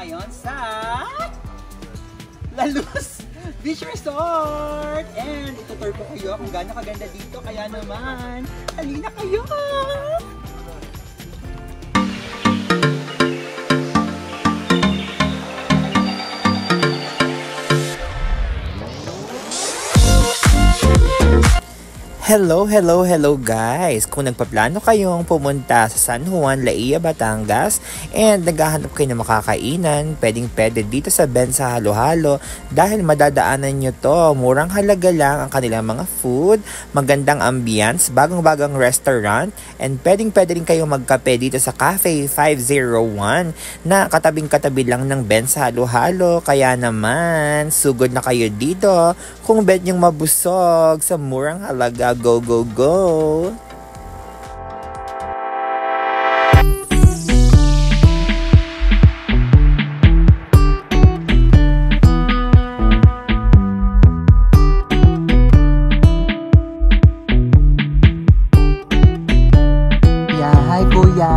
ngayon sa La Luz Beach Resort. And itutur ko kayo kung gaano kaganda dito. Kaya naman, halina kayo! Hello guys! Kung nagpaplano kayong pumunta sa San Juan, Laia, Batangas and naghahanap kayo ng makakainan, pwede dito sa Bensa Halo-Halo dahil madadaanan nyo to. Murang halaga lang ang kanilang mga food, magandang ambience, bagong-bagong restaurant, and pwede rin kayong magkape dito sa Cafe 501 na katabing-katabi lang ng Bensa Halo-Halo. Kaya naman, sugod na kayo dito kung bet nyong mabusog sa murang halaga. Go, go, go! Yeah, hi kuya!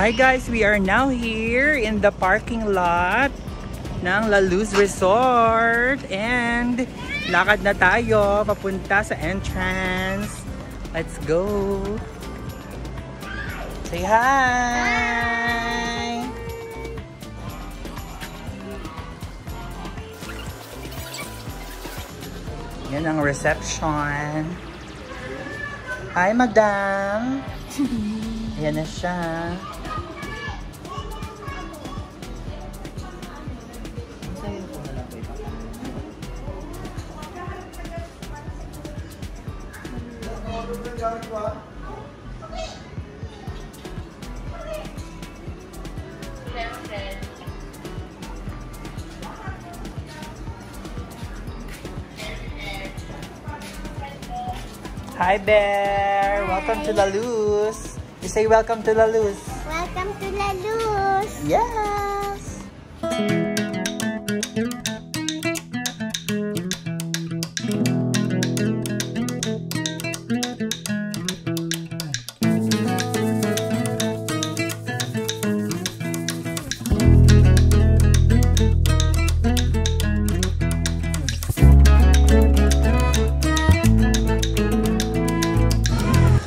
Hi guys, we are now here in the parking lot ng La Luz Resort and lakad na tayo papunta sa entrance. Let's go! Say hi! Yan ang reception. Hi madam! Ayan na siya. Hi Bear! Hi. Welcome to La Luz! You say welcome to La Luz! Welcome to La Luz! Yes!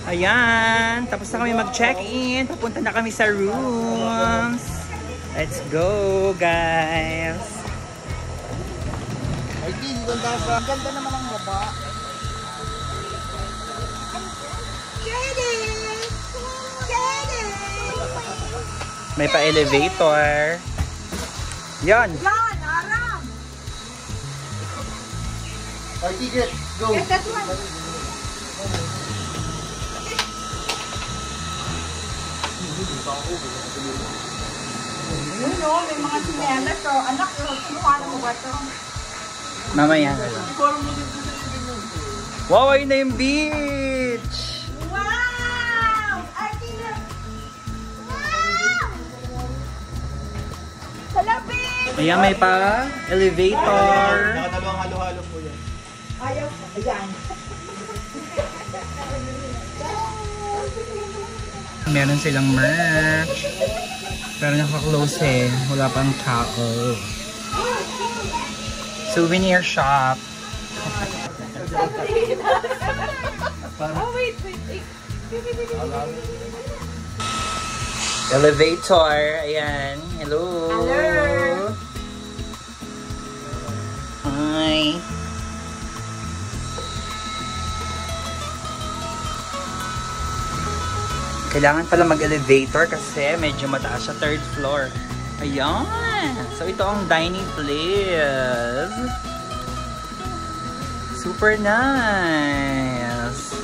Ayan, tapos na kami mag-check-in. Papunta na kami sa rooms. Let's go, guys. Ay, ganda naman ang baba. May pa-elevator. Yan. Yan, Aram! Ay, ticket, go! Get that one! Yun o, may mga sinelas o. Anak, sinuha mo ba ito? Mamaya. Wow, ayun na yung beach! Wow! Wow! Salapit! Ayan, may pa-elevator. Nakadalawang halo-halo po yan. Ayaw, ayan. Meron silang merch. Pero naka-close eh. Wala pang tao. Souvenir shop. Oh, wait. Elevator. Ayan. Hello. Hello. Hi. Kailangan pala mag-elevator kasi medyo mataas siya, 3rd floor. Ayan! So ito ang dining place. Super nice!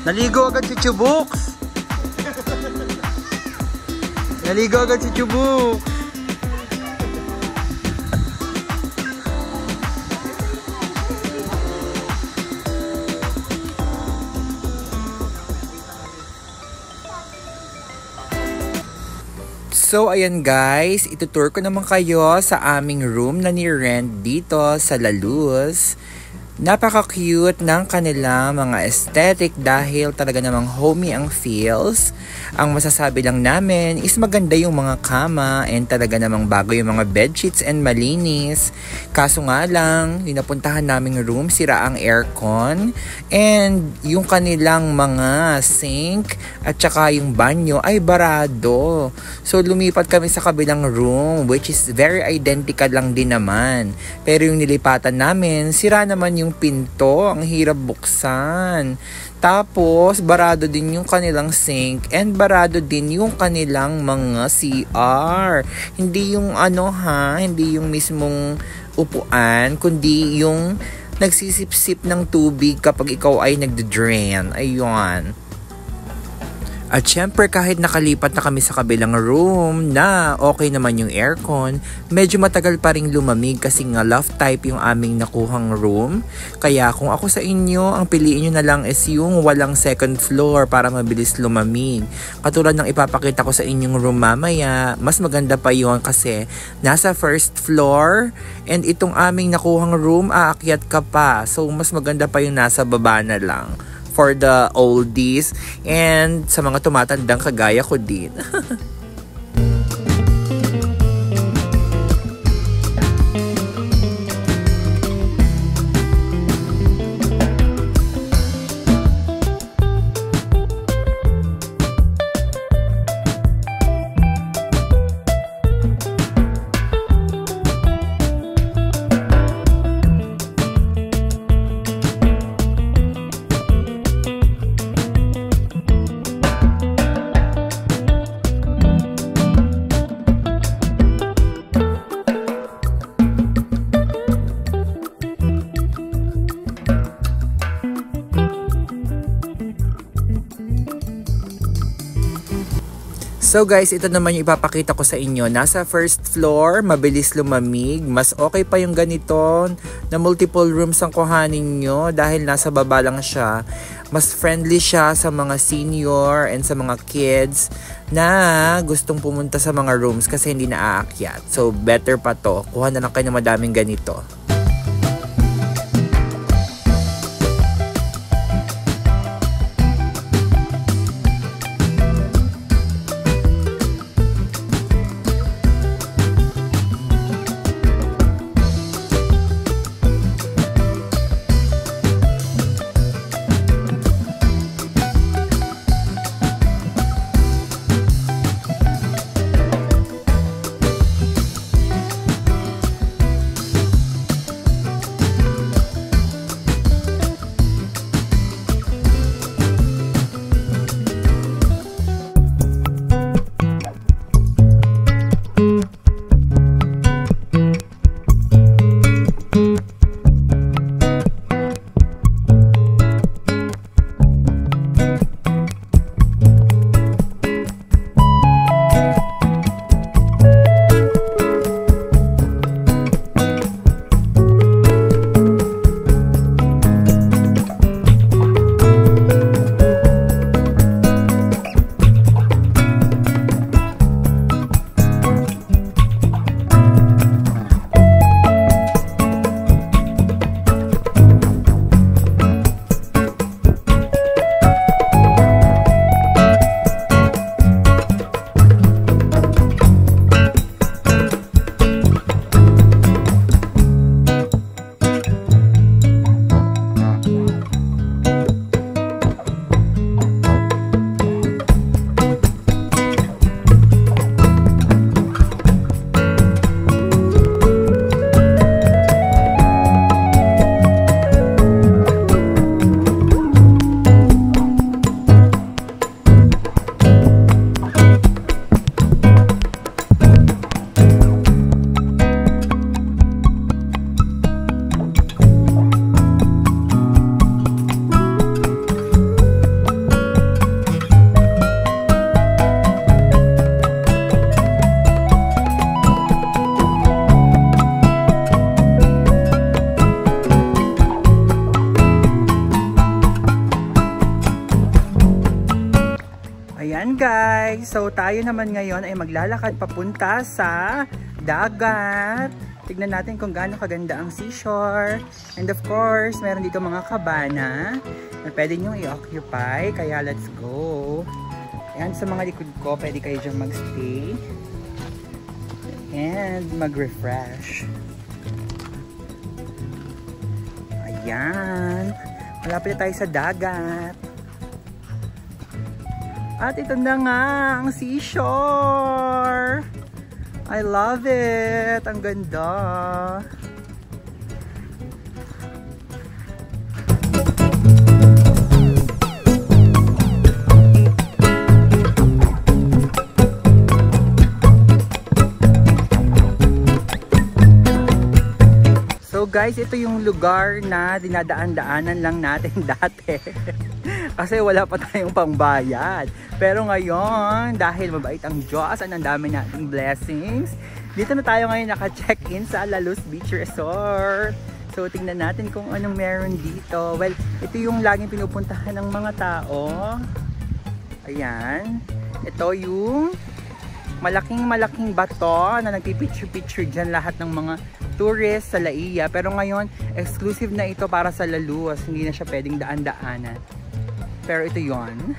Naligo agad si Chubux. Naligo agad si Chubux. So, ayan guys, itutour ko naman kayo sa aming room na ni-rent dito sa La Luz. Napaka-cute ng kanilang mga aesthetic dahil talaga namang homey ang feels. Ang masasabi lang namin is maganda yung mga kama and talaga namang bago yung mga bedsheets and malinis. Kaso nga lang, yung napuntahan naming room, sira ang aircon and yung kanilang mga sink at saka yung banyo ay barado. So lumipat kami sa kabilang room which is very identical lang din naman. Pero yung nilipatan namin, sira naman yung pinto, ang hirap buksan. Tapos, barado din yung kanilang sink and barado din yung kanilang mga CR. Hindi yung hindi yung mismong upuan, kundi yung nagsisip-sip ng tubig kapag ikaw ay nagde-drain. Ayun. At syempre kahit nakalipat na kami sa kabilang room na okay naman yung aircon, medyo matagal pa ring lumamig kasi nga loft type yung aming nakuhang room. Kaya kung ako sa inyo, ang piliin nyo na lang is yung walang second floor para mabilis lumamig. Katulad ng ipapakita ko sa inyong room mamaya, mas maganda pa yon kasi nasa first floor and itong aming nakuhang room aakyat ka pa. So mas maganda pa yung nasa baba na lang. For the oldies and sa mga tumatandang kagaya ko din. So guys, ito naman yung ipapakita ko sa inyo. Nasa first floor, mabilis lumamig. Mas okay pa yung ganito na multiple rooms ang kuhanin nyo dahil nasa baba lang siya. Mas friendly siya sa mga senior and sa mga kids na gustong pumunta sa mga rooms kasi hindi naaakyat. So better pa to. Kuha na lang kayo ng madaming ganito. Ayan guys, so tayo naman ngayon ay maglalakad papunta sa dagat. Tignan natin kung gaano kaganda ang seashore. And of course, meron dito mga kabana na pwede nyo i-occupy. Kaya let's go. Ayan, sa mga likod ko, pwede kayo dyan magstay. And mag-refresh. Ayan. Malapit na tayo sa dagat. At ito na nga ang seashore. I love it. Ang ganda. So guys, ito yung lugar na dinadaan-daanan lang natin dati. Kasi wala pa tayong pangbayad. Pero ngayon, dahil mabait ang Diyos at ang dami nating blessings, dito na tayo ngayon naka-check-in sa La Luz Beach Resort. So tingnan natin kung anong meron dito. Well, ito yung laging pinupuntahan ng mga tao. Ayan. Ito yung malaking bato na nagpipicture-picture dyan lahat ng mga tourists sa Laia. Pero ngayon, exclusive na ito para sa La Luz. Hindi na siya pwedeng daan-daanan. Pero ito yon.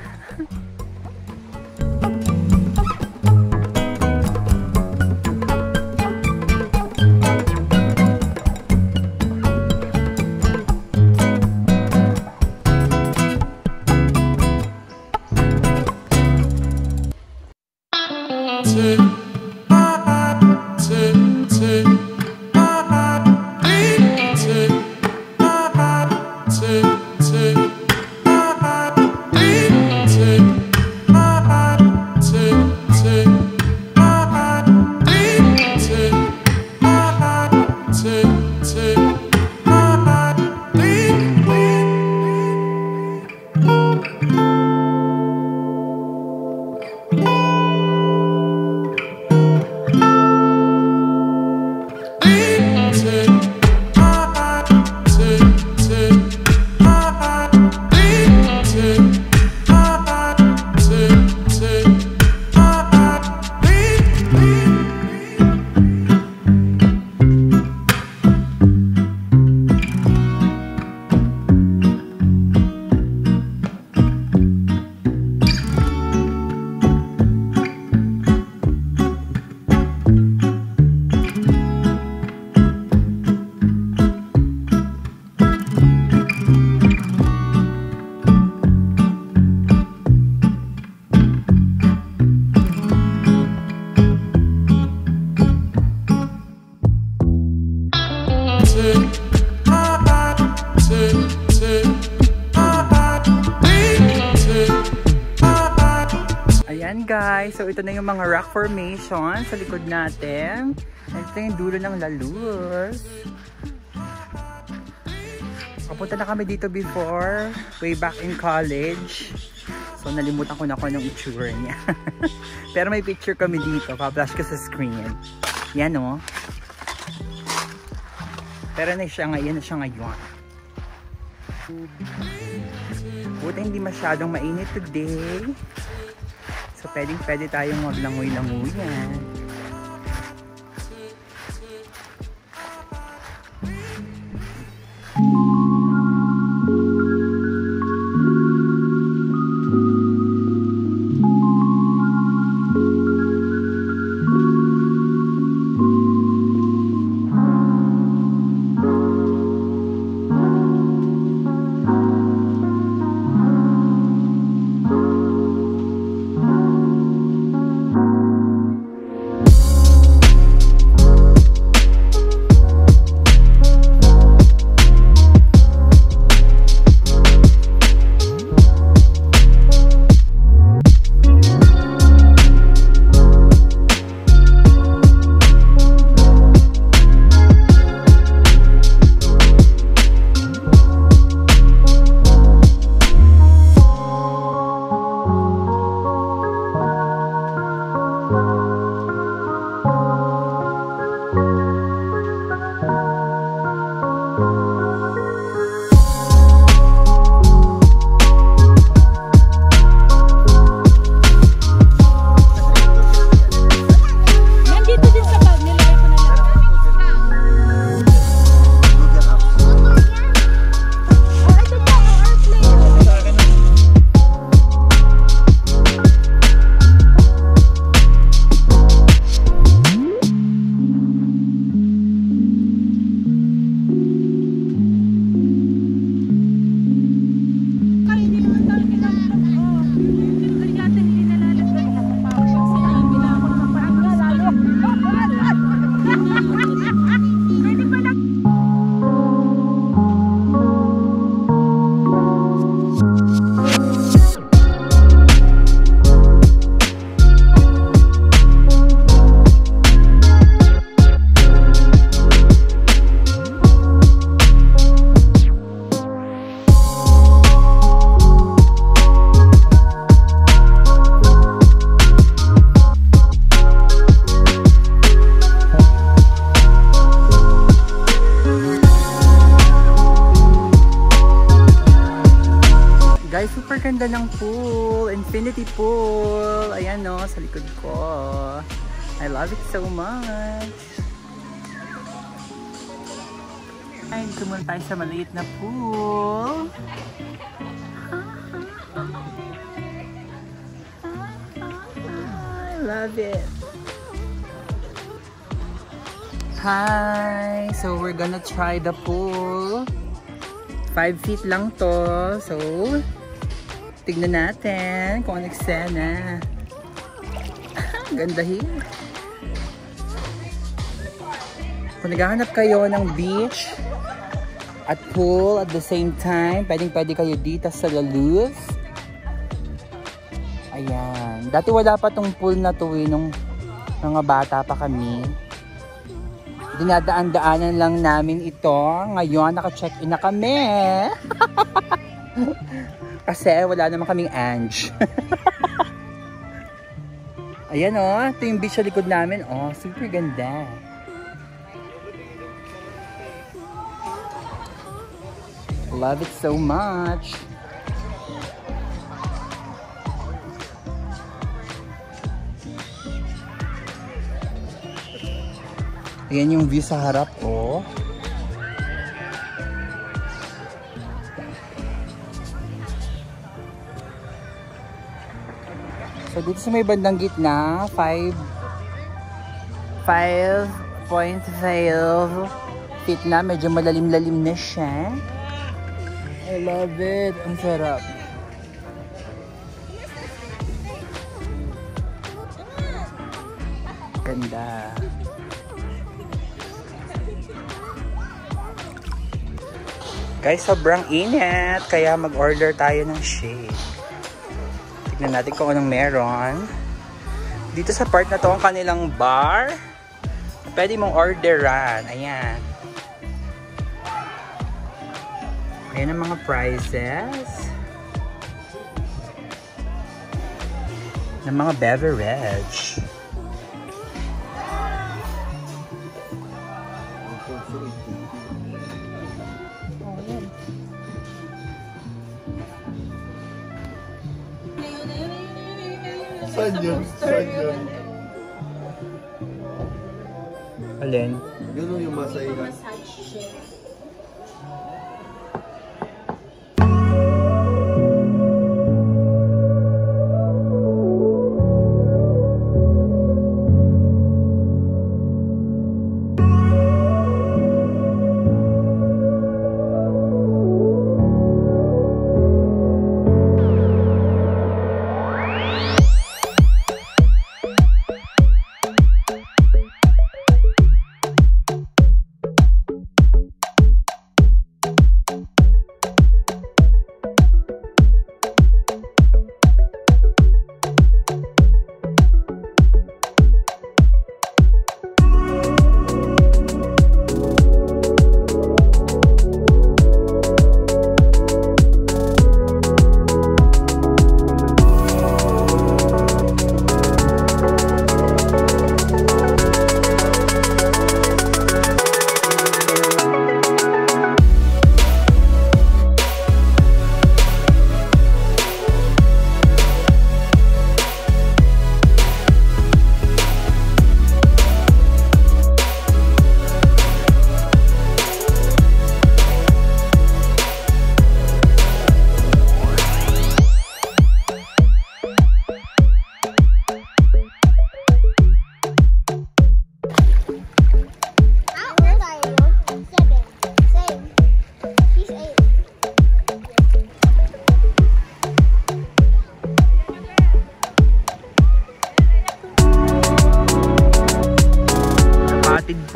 Ayan guys, so ito na yung mga rock formation sa likod natin. Ito yung dulo ng La Luz. Kapunta na kami dito before, way back in college. So nalimutan ko na ng itsura niya. Pero may picture kami dito, pa-flash ko sa screen. Yan o. Pero yan na siya ngayon. Buti hindi masyadong mainit today. So pwede tayong maglangoy-langoyan. ganda ng pool. Infinity pool. Ayan no, sa likod ko. I love it so much. Ay, tumunta tayo sa maliit na pool. I love it. Hi! So, we're gonna try the pool. 5 feet lang to. So, tignan natin kung ano eksena. Ganda here. Kung naghahanap kayo ng beach at pool at the same time, pwede kayo dito sa La Luz. Ayan. Dati wala pa tong pool na to nung mga bata pa kami. Dinadaan-daanan lang namin ito. Ngayon, naka-check-in na kami. Kasi wala naman kaming Ange. Ayan o. Ito yung beach sa likod namin. Oh, super ganda. Love it so much. Ayan yung view sa harap, oh. So dito sa may bandang gitna, 5.5 feet na, medyo malalim-lalim na siya. I love it. Ang sarap. Ganda. Guys, sobrang init. Kaya mag-order tayo ng shake. Tignan natin kung anong meron. Dito sa part na to ang kanilang bar. Pwede mong orderan. Ayan. Ayan ang mga prices ng mga beverage. Saan yun? Saan yun? Alin? Yun yung masaya.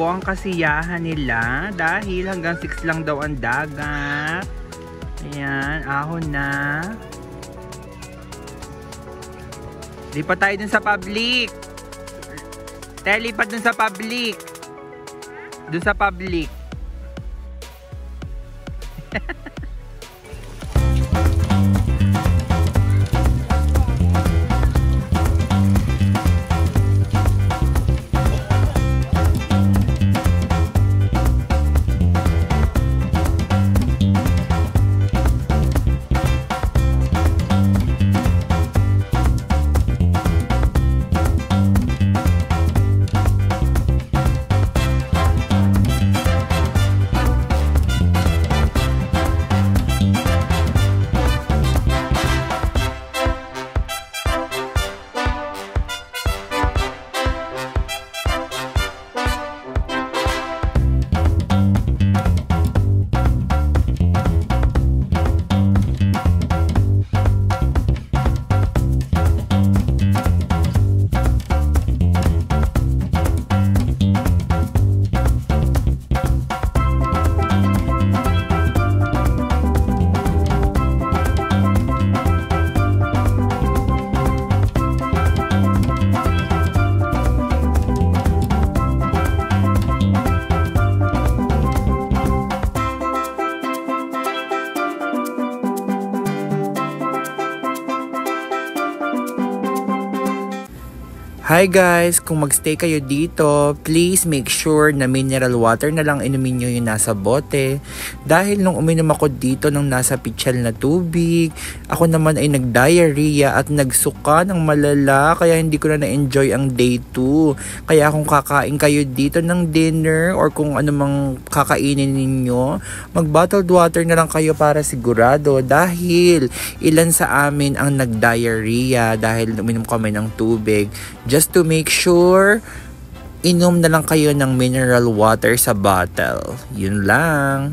Po ang kasiyahan nila dahil hanggang 6 lang daw ang dagat. Ayan, ahon na. Lipat tayo dun sa public. Lipat dun sa public. Dun sa public. Hi guys! Kung magstay kayo dito, please make sure na mineral water na lang inumin nyo yung nasa bote. Dahil nung uminom ako dito ng nasa pitchel na tubig, ako naman ay nag-diarrhea at nagsuka ng malala, kaya hindi ko na na-enjoy ang day 2. Kaya kung kakain kayo dito ng dinner or kung ano mang kakainin ninyo, mag-bottled water na lang kayo para sigurado, dahil ilan sa amin ang nag-diarrhea dahil uminom kami ng tubig. Just to make sure, inom na lang kayo ng mineral water sa bottle. Yun lang.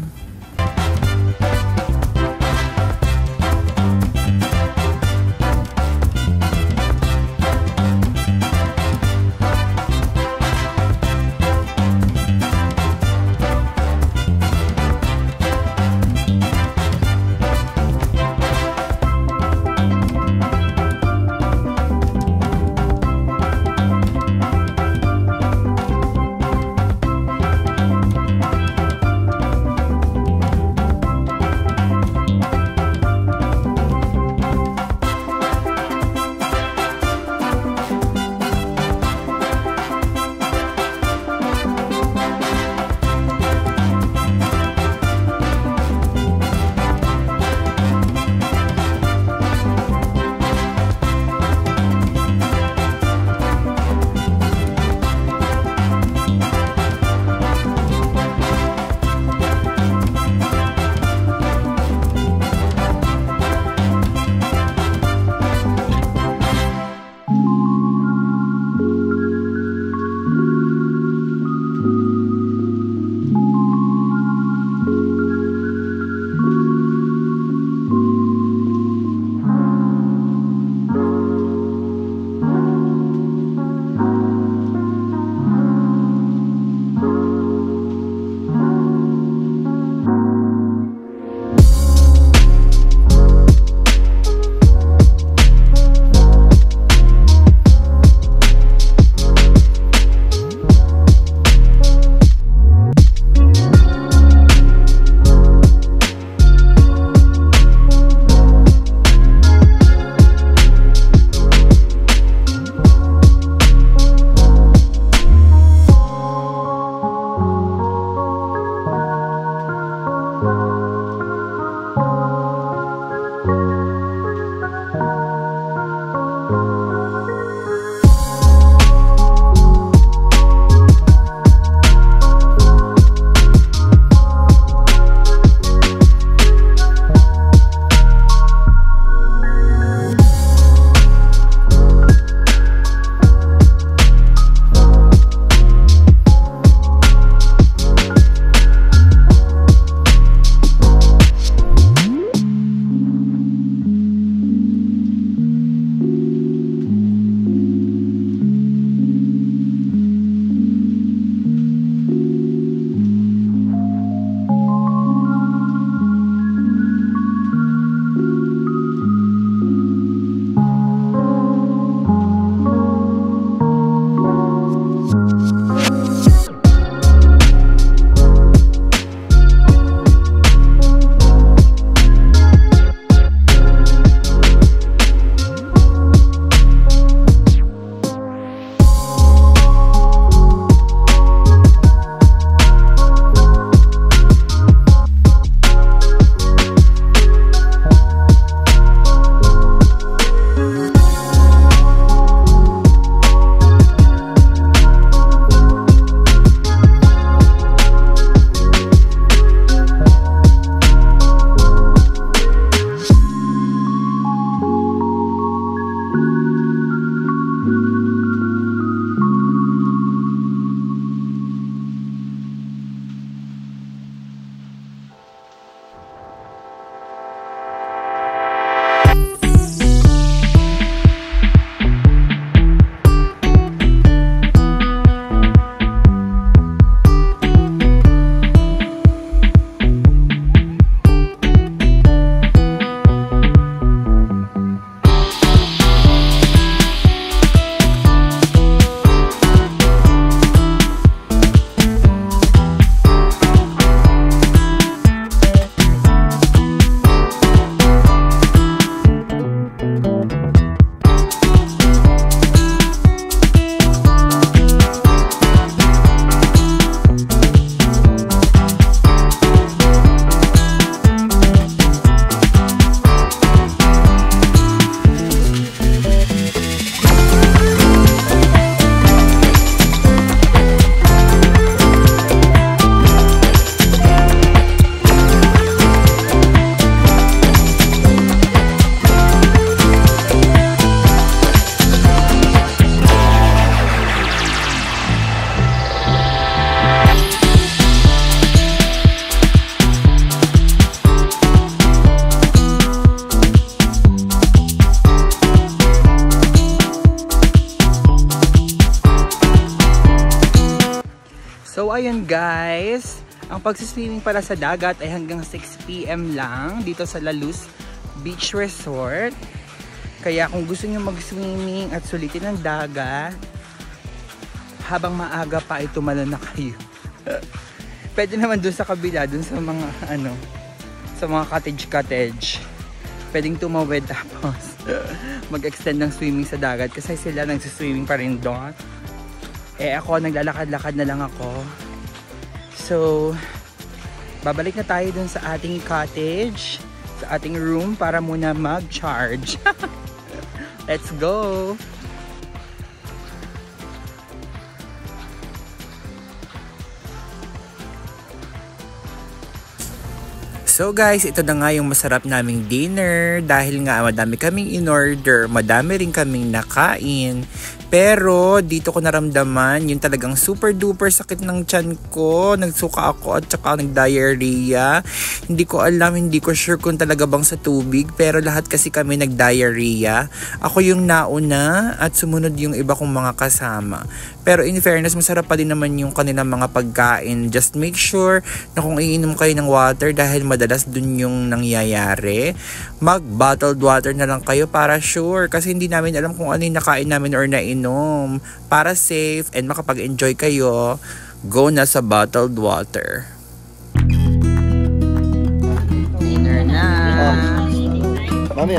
So ayun guys, ang pagsiswimming para sa dagat ay hanggang 6 PM lang dito sa La Luz Beach Resort. Kaya kung gusto niyo mag-swimming at sulitin ang dagat, habang maaga pa ay tumalo na kayo. Pwede naman dun sa kabila, dun sa mga sa mga cottage. Pwedeng tumawid tapos mag-extend ng swimming sa dagat kasi sila nagsiswimming pa rin doon. Eh ako, naglalakad-lakad na lang ako. So, babalik na tayo dun sa ating cottage, sa ating room para muna mag-charge. Let's go! So guys, ito na nga yung masarap naming dinner dahil nga madami kaming in-order, madami rin kaming nakain. Pero dito ko naramdaman yung talagang super duper sakit ng tiyan ko. Nagsuka ako at saka nag-diarrhea. Hindi ko alam, hindi ko sure kung talaga bang sa tubig. Pero lahat kasi kami nag-diarrhea. Ako yung nauna at sumunod yung iba kong mga kasama. Pero in fairness, masarap pa din naman yung kanilang mga pagkain. Just make sure na kung iinom kayo ng water dahil madalas dun yung nangyayari, mag-bottled water na lang kayo para sure. Kasi hindi namin alam kung ano yung nakain namin or nainom. Para safe and makapag-enjoy kayo, go na sa bottled water. Dinner na! Mami